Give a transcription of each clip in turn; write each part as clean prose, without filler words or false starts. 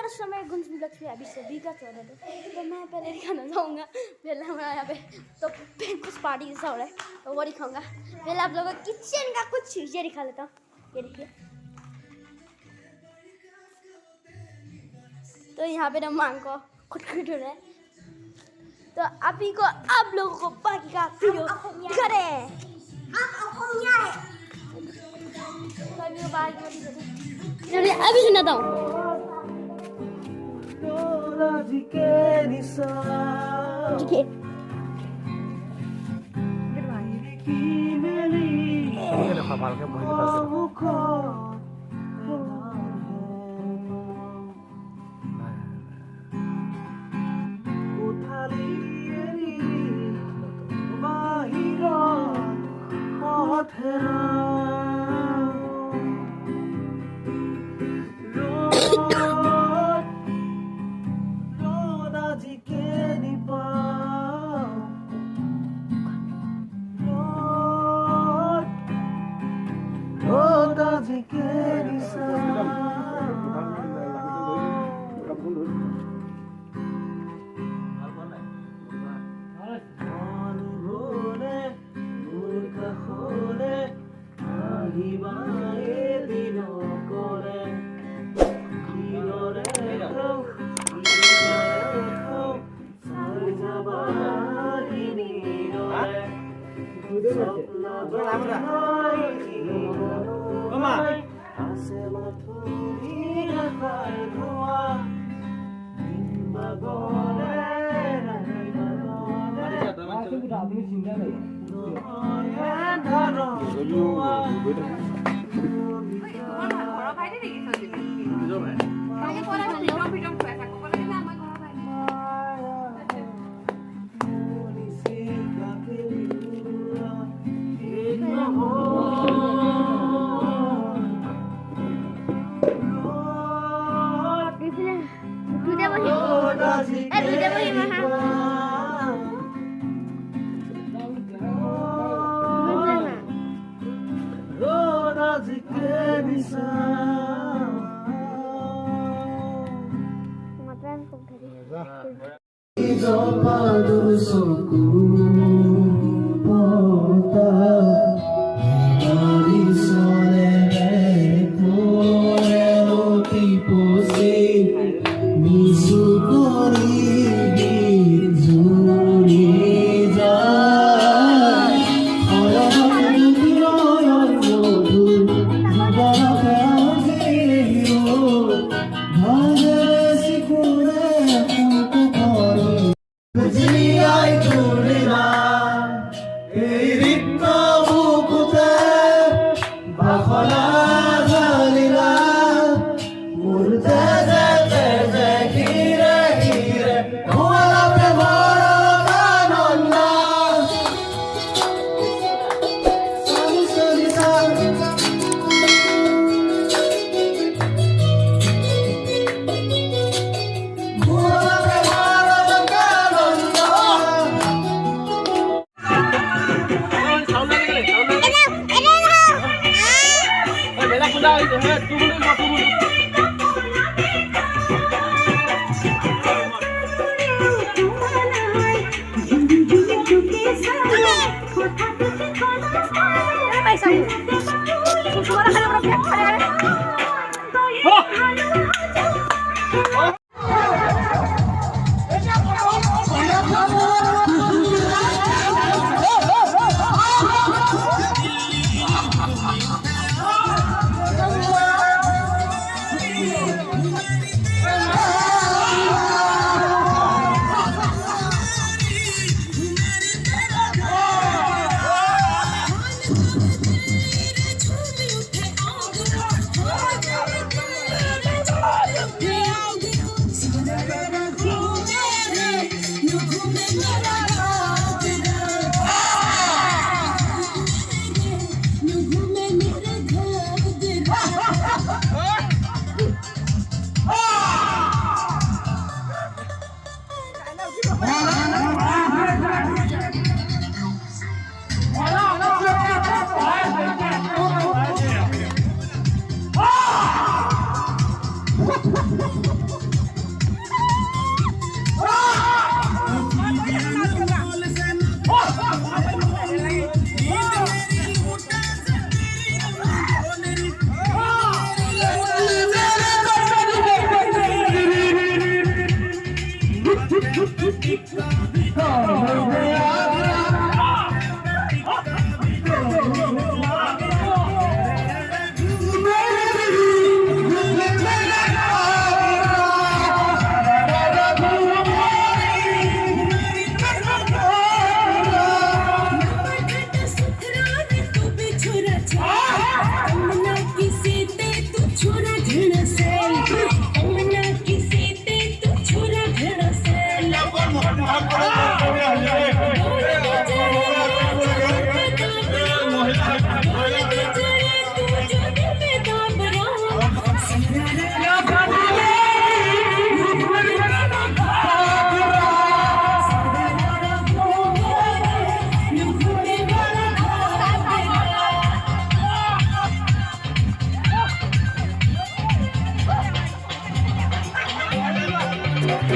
समय गुंजन लक्ष्मी अभी सभी का चल रहा है तो मैं पहले खाना जाऊँगा पहले हमारा यहाँ पे तो कुछ पार्टी जैसा हो रहा है तो वो दिखाऊंगा पहले आप लोगों को किचन का कुछ चीज़ें दिखा लेता हूँ ये देखिए तो यहाँ पे ना मांग को खुद हो रहा है तो अभी को आप लोगों को बाकी का वीडियो करें अभी सुनाता हूँ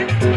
है